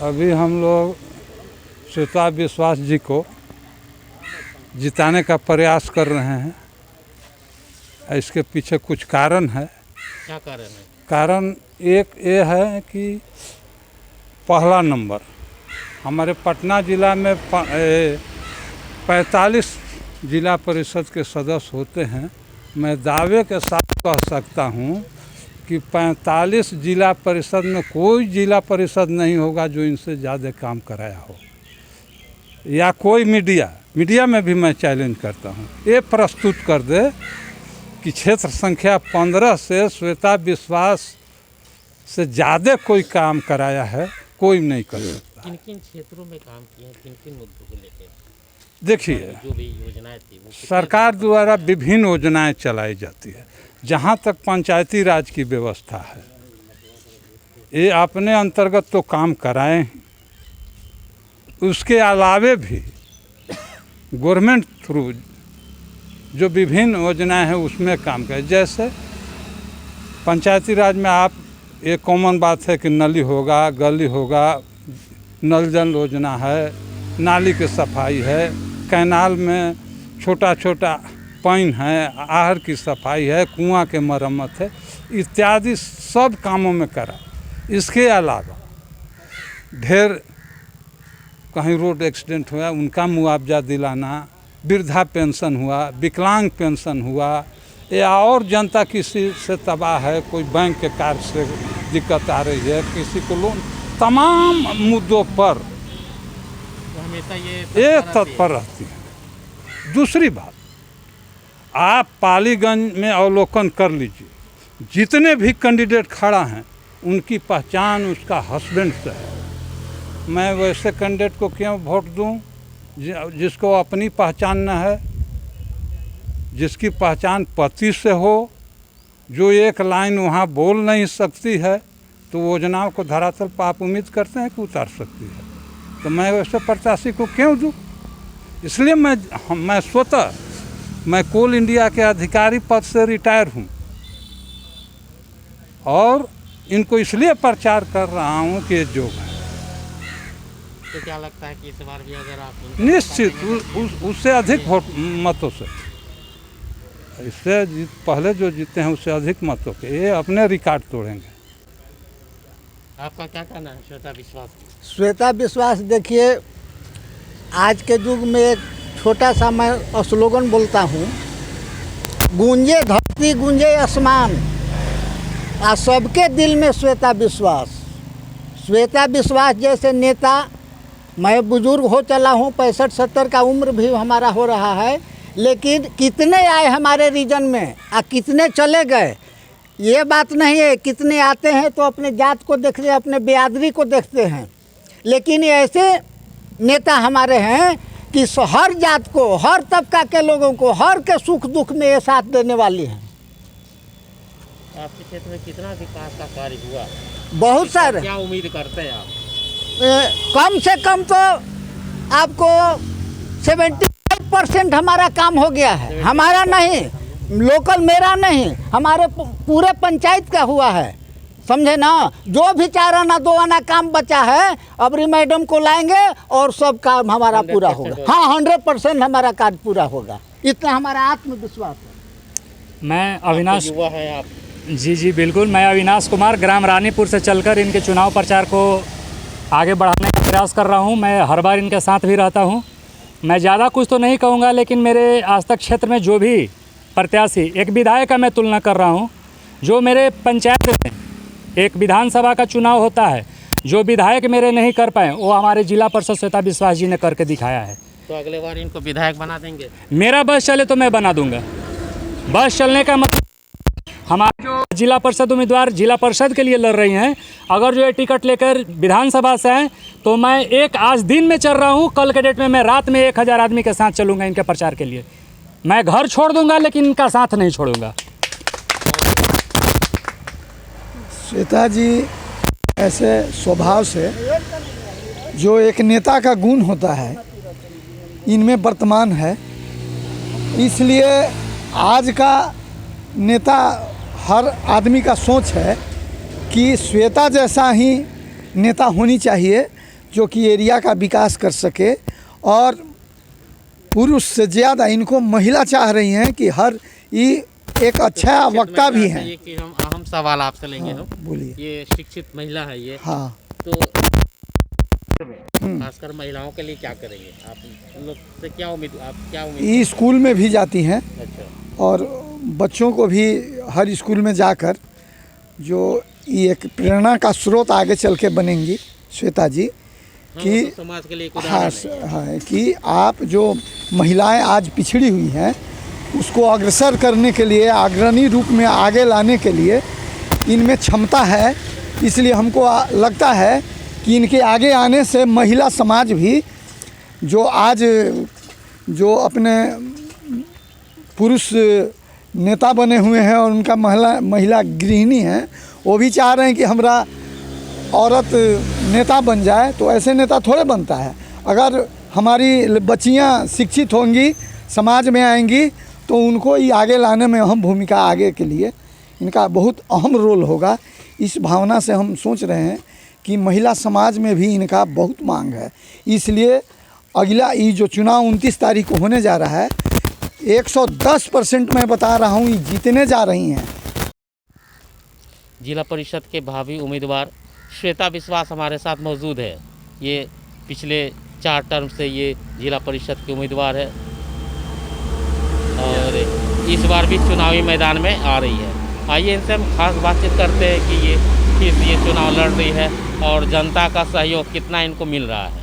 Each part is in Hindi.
अभी हम लोग श्वेता विश्वास जी को जिताने का प्रयास कर रहे हैं। इसके पीछे कुछ कारण है। क्या कारण है? कारण एक ये है कि पहला नंबर हमारे पटना जिला में 45 जिला परिषद के सदस्य होते हैं। मैं दावे के साथ कह सकता हूँ कि 45 जिला परिषद में कोई जिला परिषद नहीं होगा जो इनसे ज़्यादा काम कराया हो, या कोई मीडिया में भी मैं चैलेंज करता हूँ, ये प्रस्तुत कर दे कि क्षेत्र संख्या 15 से श्वेता विश्वास से ज़्यादा कोई काम कराया है, कोई नहीं कर सकता। किन किन क्षेत्रों में काम किए हैं, किन किन मुद्दों को लेकर? देखिए, जो भी योजनाएं थी वो सरकार द्वारा विभिन्न योजनाएं चलाई जाती है। जहाँ तक पंचायती राज की व्यवस्था है, ये अपने अंतर्गत तो काम कराएं, उसके अलावे भी गवर्नमेंट थ्रू जो विभिन्न योजनाएं हैं उसमें काम करें। जैसे पंचायती राज में आप एक कॉमन बात है कि नली होगा, गली होगा, नल जल योजना है, नाली की सफाई है, कैनाल में छोटा छोटा पानी है, आहर की सफाई है, कुआं के मरम्मत है, इत्यादि सब कामों में करा। इसके अलावा ढेर कहीं रोड एक्सीडेंट हुआ उनका मुआवजा दिलाना, वृद्धा पेंशन हुआ, विकलांग पेंशन हुआ, या और जनता किसी से तबाह है, कोई बैंक के कार्य से दिक्कत आ रही है, किसी को लोन, तमाम मुद्दों पर तो हमेशा ये तत्पर रहती है। दूसरी बात, आप पालीगंज में अवलोकन कर लीजिए, जितने भी कैंडिडेट खड़ा हैं उनकी पहचान उसका हस्बैंड से है। मैं वैसे कैंडिडेट को क्यों वोट दूं जिसको अपनी पहचान न है, जिसकी पहचान पति से हो, जो एक लाइन वहाँ बोल नहीं सकती है, तो योजनाओं को धरातल पर आप उम्मीद करते हैं कि उतार सकती है। तो मैं वैसे प्रत्याशी को क्यों दूं? इसलिए मैं स्वतः मैं कोल इंडिया के अधिकारी पद से रिटायर हूँ और इनको इसलिए प्रचार कर रहा हूँ कि ये जोग है। तो क्या लगता है कि इस बार भी अगर आप निश्चित उससे अधिक वोट मतों से, इससे पहले जो जीते हैं उससे अधिक मतों के, ये अपने रिकॉर्ड तोड़ेंगे। आपका क्या कहना है श्वेता विश्वास? श्वेता विश्वास देखिए, आज के युग में एक छोटा सा मैं स्लोगन बोलता हूँ, गूंजे धरती गूंजे आसमान, आ सबके दिल में श्वेता विश्वास। श्वेता विश्वास जैसे नेता, मैं बुजुर्ग हो चला हूँ, 65-70 का उम्र भी हमारा हो रहा है, लेकिन कितने आए हमारे रीजन में आ कितने चले गए, ये बात नहीं है। कितने आते हैं तो अपने जात को देखते हैं, अपने बिरादरी को देखते हैं, लेकिन ऐसे नेता हमारे हैं कि हर जात को, हर तबका के लोगों को, हर के सुख दुख में ये साथ देने वाली हैं। आपके क्षेत्र में कितना विकास का कार्य हुआ? बहुत सारे। क्या उम्मीद करते हैं आप? कम से कम तो आपको 75% हमारा काम हो गया है। हमारा नहीं, लोकल मेरा नहीं, हमारे पूरे पंचायत का हुआ है, समझे ना। जो भी 4 आना 2 आना काम बचा है, अबरी मैडम को लाएंगे और सब काम हमारा पूरा होगा। हाँ, 100% हमारा कार्य पूरा होगा, इतना हमारा आत्मविश्वास है। मैं अविनाश, युवा है आप? जी बिल्कुल, मैं अविनाश कुमार ग्राम रानीपुर से चलकर इनके चुनाव प्रचार को आगे बढ़ाने का प्रयास कर रहा हूं। मैं हर बार इनके साथ भी रहता हूं। मैं ज़्यादा कुछ तो नहीं कहूंगा, लेकिन मेरे आज तक क्षेत्र में जो भी प्रत्याशी, एक विधायक का मैं तुलना कर रहा हूं, जो मेरे पंचायत में एक विधानसभा का चुनाव होता है, जो विधायक मेरे नहीं कर पाए वो हमारे जिला परिषद श्वेता विश्वास जी ने करके दिखाया है। तो अगले बार इनको विधायक बना देंगे? मेरा बस चले तो मैं बना दूंगा। बस चलने का मतलब, हमारे जो जिला परिषद उम्मीदवार जिला परिषद के लिए लड़ रही हैं, अगर जो ये टिकट लेकर विधानसभा से हैं तो मैं आज दिन में चल रहा हूँ, कल के डेट में मैं रात में 1000 आदमी के साथ चलूँगा इनके प्रचार के लिए। मैं घर छोड़ दूंगा लेकिन इनका साथ नहीं छोड़ूंगा। श्वेता जी ऐसे स्वभाव से जो एक नेता का गुण होता है इनमें वर्तमान है, इसलिए आज का नेता हर आदमी का सोच है कि श्वेता जैसा ही नेता होनी चाहिए जो कि एरिया का विकास कर सके। और पुरुष से ज़्यादा इनको महिला चाह रही हैं कि हर ये एक अच्छा वक्ता भी हैं। ये कि हम अहम सवाल आपसे लेंगे हम। बोलिए। ये शिक्षित महिला है ये, हाँ, तो खासकर महिलाओं के लिए क्या करेंगे आप लोग से? क्या उम्मीद, आप क्या उम्मीद? ये स्कूल में भी जाती हैं अच्छा, और बच्चों को भी हर स्कूल में जाकर जो ये एक प्रेरणा का स्रोत आगे चल के बनेंगी श्वेता जी हाँ, कि वो तो समाज के लिए एक हाँ उदाहरण है। हाँ कि आप जो महिलाएं आज पिछड़ी हुई हैं उसको अग्रसर करने के लिए, अग्रणी रूप में आगे लाने के लिए इनमें क्षमता है। इसलिए हमको लगता है कि इनके आगे आने से महिला समाज भी जो आज जो अपने पुरुष नेता बने हुए हैं और उनका महिला गृहिणी हैं, वो भी चाह रहे हैं कि हमारा औरत नेता बन जाए। तो ऐसे नेता थोड़े बनता है। अगर हमारी बच्चियां शिक्षित होंगी, समाज में आएंगी, तो उनको ये आगे लाने में अहम भूमिका, आगे के लिए इनका बहुत अहम रोल होगा। इस भावना से हम सोच रहे हैं कि महिला समाज में भी इनका बहुत मांग है। इसलिए अगला ये जो चुनाव 29 तारीख को होने जा रहा है, 110% मैं बता रहा हूँ, ये जीतने जा रही हैं। जिला परिषद के भावी उम्मीदवार श्वेता विश्वास हमारे साथ मौजूद है। ये पिछले 4 टर्म से ये जिला परिषद के उम्मीदवार है और इस बार भी चुनावी मैदान में आ रही है। आइए इनसे हम खास बातचीत करते हैं कि ये किस ये चुनाव लड़ रही है और जनता का सहयोग कितना इनको मिल रहा है।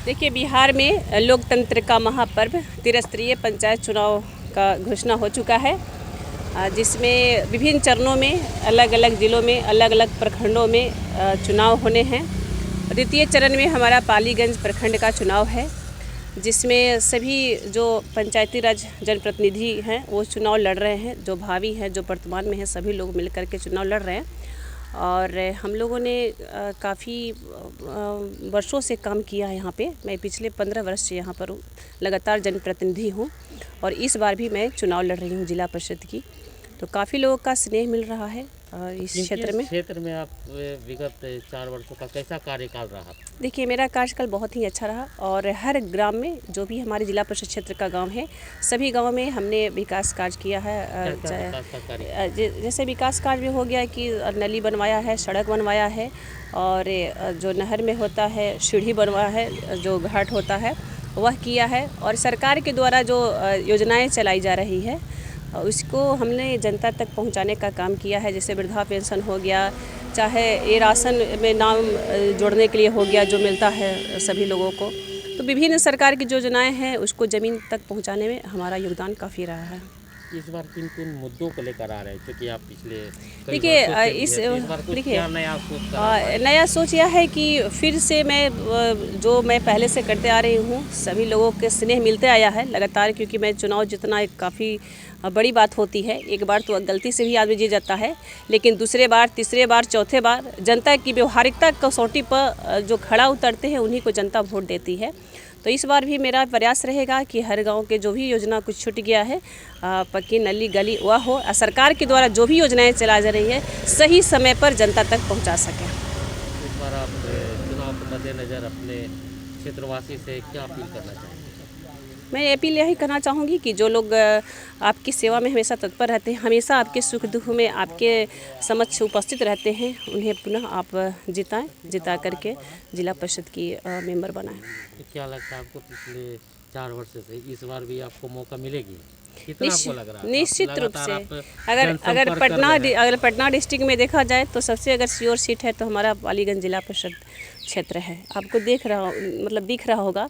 देखिए, बिहार में लोकतंत्र का महापर्व त्रिस्तरीय पंचायत चुनाव का घोषणा हो चुका है, जिसमें विभिन्न चरणों में अलग अलग ज़िलों में अलग अलग प्रखंडों में चुनाव होने हैं। द्वितीय चरण में हमारा पालीगंज प्रखंड का चुनाव है, जिसमें सभी जो पंचायती राज जनप्रतिनिधि हैं वो चुनाव लड़ रहे हैं। जो भावी हैं, जो वर्तमान में हैं, सभी लोग मिलकर के चुनाव लड़ रहे हैं। और हम लोगों ने काफ़ी वर्षों से काम किया है यहाँ पे। मैं पिछले 15 वर्ष से यहाँ पर लगातार जनप्रतिनिधि हूँ और इस बार भी मैं चुनाव लड़ रही हूँ जिला परिषद की। तो काफ़ी लोगों का स्नेह मिल रहा है इस क्षेत्र में। आप विगत 4 वर्षों का कैसा कार्यकाल रहा? देखिए, मेरा कार्यकाल बहुत ही अच्छा रहा और हर ग्राम में, जो भी हमारे जिला परिषद क्षेत्र का गांव है, सभी गांव में हमने विकास कार्य किया है। जैसे विकास कार्य में हो गया कि नली बनवाया है, सड़क बनवाया है और जो नहर में होता है सीढ़ी बनवाया है, जो घाट होता है वह किया है। और सरकार के द्वारा जो योजनाएँ चलाई जा रही है उसको हमने जनता तक पहुंचाने का काम किया है। जैसे वृद्धा पेंशन हो गया, चाहे ये राशन में नाम जोड़ने के लिए हो गया जो मिलता है सभी लोगों को। तो विभिन्न सरकार की जो योजनाएं हैं उसको ज़मीन तक पहुंचाने में हमारा योगदान काफ़ी रहा है। इस बार किन किन मुद्दों को लेकर आ रहे हैं, क्योंकि आप पिछले देखिए नया सोच यह है कि फिर से जो मैं पहले से करते आ रही हूँ, सभी लोगों के स्नेह मिलते आया है लगातार। क्योंकि मैं चुनाव जितना एक काफ़ी बड़ी बात होती है। एक बार तो गलती से भी आदमी जीत जाता है, लेकिन दूसरे बार, तीसरे बार, चौथे बार जनता की व्यवहारिकता कसौटी पर जो खड़ा उतरते हैं उन्हीं को जनता वोट देती है। तो इस बार भी मेरा प्रयास रहेगा कि हर गांव के जो भी योजना कुछ छूट गया है, पक्की नली गली वह हो, सरकार के द्वारा जो भी योजनाएं चलाई जा रही है सही समय पर जनता तक पहुंचा सकें। इस बार आप चुनाव के मद्देनज़र अपने क्षेत्रवासी से क्या अपील करना चाहेंगे? मैं अपील यही करना चाहूँगी कि जो लोग आपकी सेवा में हमेशा तत्पर रहते हैं, हमेशा आपके सुख दुख में आपके समक्ष उपस्थित रहते हैं, उन्हें पुनः आप जिता करके जिला परिषद की मेंबर बनाएं। क्या लगता है आपको पिछले 4 वर्ष से इस बार भी आपको मौका मिलेगी? कितना आपको लग रहा है? निश्चित रूप से अगर पटना डिस्ट्रिक्ट में देखा जाए तो सबसे अगर श्योर सीट है तो हमारा पालीगंज जिला परिषद क्षेत्र है। आपको दिख रहा होगा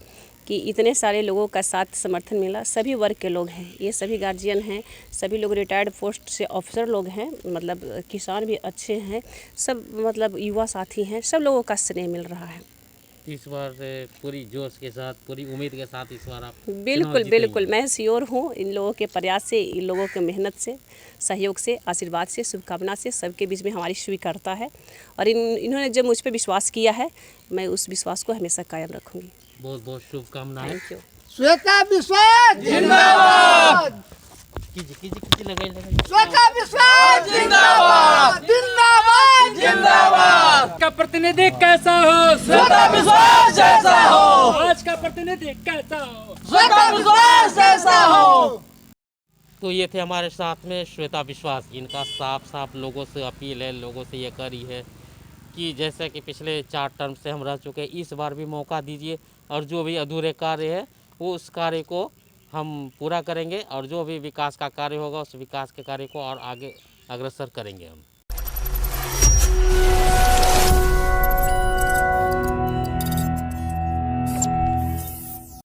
कि इतने सारे लोगों का साथ समर्थन मिला। सभी वर्ग के लोग हैं, ये सभी गार्जियन हैं, सभी लोग रिटायर्ड पोस्ट से ऑफिसर लोग हैं, मतलब किसान भी अच्छे हैं, सब मतलब युवा साथी हैं, सब लोगों का स्नेह मिल रहा है। इस बार पूरी जोश के साथ, पूरी उम्मीद के साथ इस बार आप बिल्कुल मैं श्योर हूँ। इन लोगों के प्रयास से, इन लोगों के मेहनत से, सहयोग से, आशीर्वाद से, शुभकामना से सबके बीच में हमारी स्वीकारता है और इन्होंने जो मुझ पर विश्वास किया है, मैं उस विश्वास को हमेशा कायम रखूँगी। बहुत बहुत शुभकामनाएं। Thank you. श्वेता विश्वास जिंदाबाद। लगाई श्वेता विश्वास जिंदाबाद जिंदाबाद जिंदाबाद। का प्रतिनिधि कैसा हो? श्वेता विश्वास जैसा हो। आज का प्रतिनिधि कैसा हो? श्वेता विश्वास जैसा हो। तो ये थे हमारे साथ में श्वेता विश्वास। इनका साफ साफ लोगों से अपील है, लोगों से ये करी है कि जैसे कि पिछले 4 टर्म से हम रह चुके हैं, इस बार भी मौका दीजिए और जो भी अधूरे कार्य है वो उस कार्य को हम पूरा करेंगे और जो भी विकास का कार्य होगा उस विकास के कार्य को और आगे अग्रसर करेंगे हम।